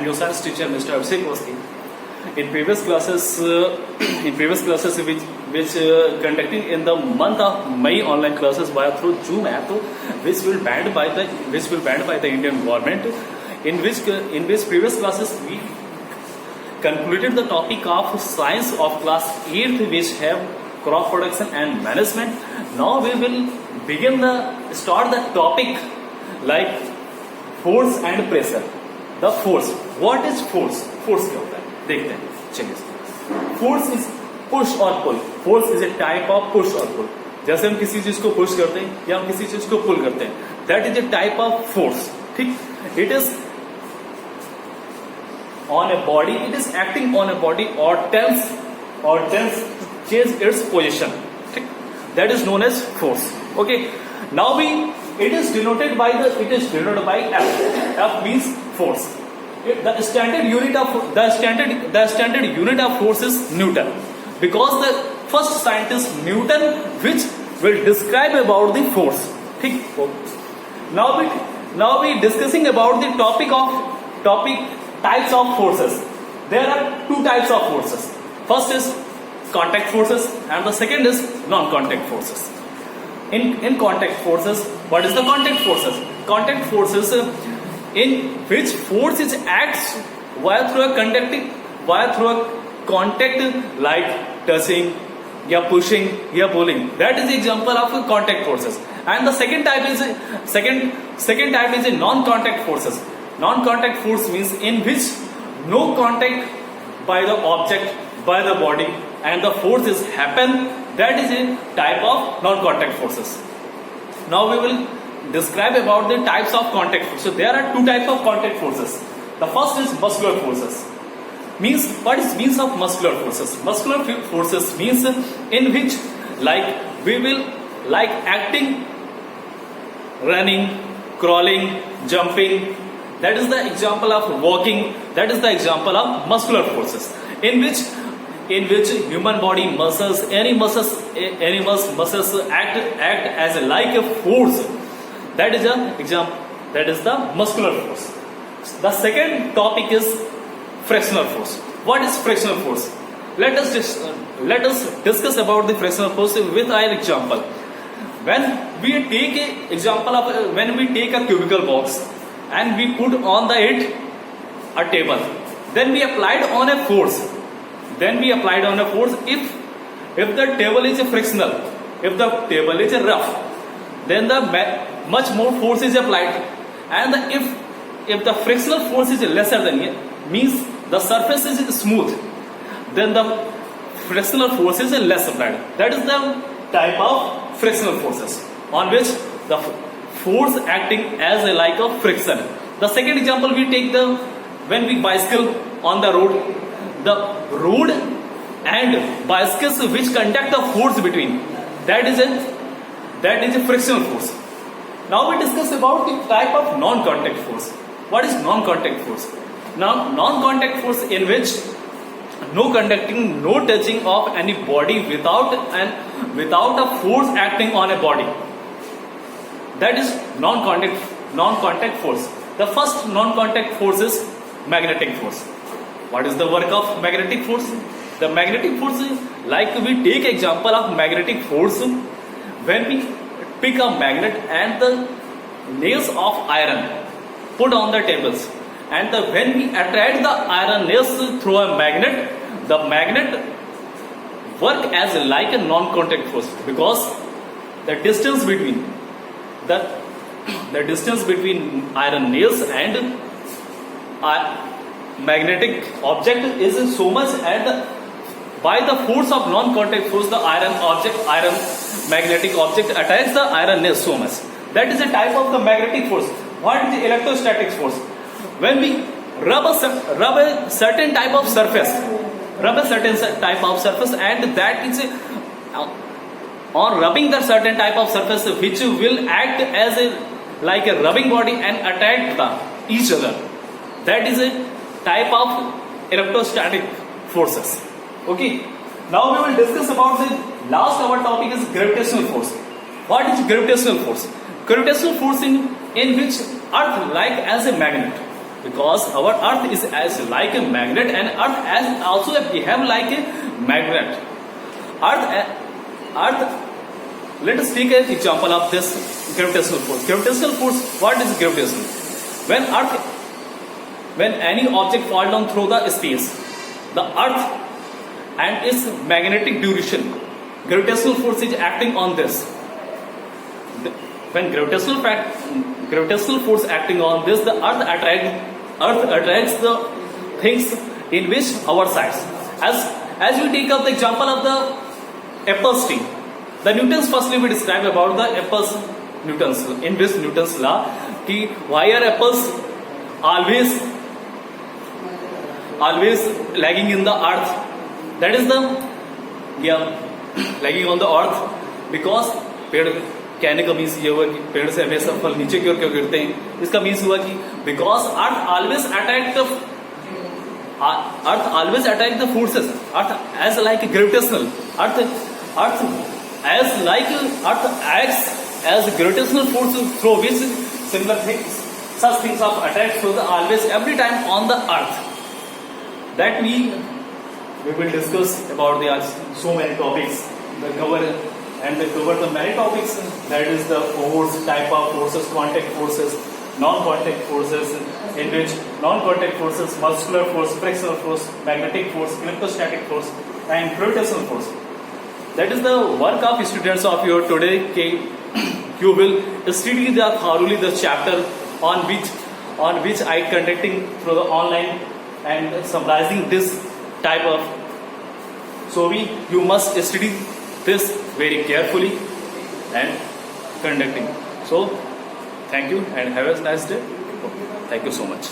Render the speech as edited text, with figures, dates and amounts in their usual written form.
am your science teacher, Mr. Abhishek Awasthi. In previous classes, which conducting in the month of May online classes via through Zoom app, which will banned by the Indian government. In which previous classes we concluded the topic of science of class 8th, which have crop production and management. Now we will start the topic like force and pressure. The force. What is force? Force क्या होता है? देखते हैं. चलिए. Force is push or pull. Force is a type of push or pull. जैसे हम किसी चीज को push करते हैं या हम किसी चीज को pull करते हैं. That is a type of force. ठीक? It is on a body. It is acting on a body or tells change its position. ठीक? That is known as force. Okay. Now it is denoted by F. F means force. The standard unit of force is Newton, because the first scientist Newton which will describe about the force. ठीक? Now we discussing about the topic types of forces. There are two types of forces. First is contact forces and the second is non-contact forces. In contact forces, what is the contact forces? Contact forces in which force is acts via through a contact like touching, या pushing, या pulling. That is the example of contact forces. And the second type is a non-contact forces. Non-contact force means in which no contact by the object, by the body, and the force is happen. That is a type of non-contact forces. Now we will describe about the types of contact forces. So there are two types of contact forces. The first is muscular forces. What is means of muscular forces? Muscular forces means in which we will acting, running, crawling, jumping. That is the example of walking. That is the example of muscular forces. In which human body muscles, animals act as like a force. That is an example. That is the muscular force. The second topic is frictional force. What is frictional force? Let us discuss about the frictional force with our example. When we take a cubicle box and we put on it a table, then we applied on a force. If the table is frictional, if the table is rough, then the much more force is applied. And if the frictional force is lesser than it, means the surface is smooth, then the frictional force is less applied. That is the type of frictional forces on which the force acting as like a friction. The second example we take when we bicycle on the road and bicycles which conduct the force between. That is a frictional force. Now we discuss about the type of non-contact force. What is non-contact force? Now, non-contact force in which no conducting, no touching of any body without a force acting on a body. That is non-contact force. The first non-contact force is magnetic force. What is the work of magnetic force? The magnetic force, we take example of magnetic force when we pick a magnet and the nails of iron put on the tables, and when we attract the iron nails through a magnet, the magnet work as like a non-contact force, because the distance between iron nails and magnetic object is so much, and by the force of non-contact force, the iron magnetic object attacks the iron nails so much. That is a type of the magnetic force. What is the electrostatic force? When we rub a certain type of surface, and that is on rubbing the certain type of surface which will act as like a rubbing body and attack each other. That is a type of electrostatic forces. Okay. Now we will discuss about the last our topic is gravitational force. What is gravitational force? Gravitational force in which Earth like as a magnet. because our earth is as like a magnet, and earth as also behave like a magnet. Earth, let us take an example of this gravitational force. Gravitational force, what is gravitational? When any object fall down through the space, the earth and its magnetic direction, gravitational force is acting on this. When gravitational force acting on this, the earth attracts the things in which our sides. As we take up the example of the apples tree, the Newton's firstly we describe about the apples in this Newton's law कि why are apples always lagging in the earth? That is the lagging on the earth because पेड़ कहने का means ये हुआ कि पेड़ से हमेशा फल नीचे की ओर क्यों गिरते हैं. इसका मीन्स हुआ कि because earth always attack the forces. Earth as like gravitational earth acts as gravitational force through which similar things, such things of attack so the always every time on the earth. That we will discuss about the so many topics cover the many topics, that is the force, type of forces, contact forces, non-contact forces, in which non-contact forces, muscular force, frictional force, magnetic force, electrostatic force and gravitational force. That is the work of students of your today. You will study thoroughly the chapter on which I conducting through the online and summarizing this type of. So you must study this very carefully and conducting. So thank you and have a nice day. Thank you so much.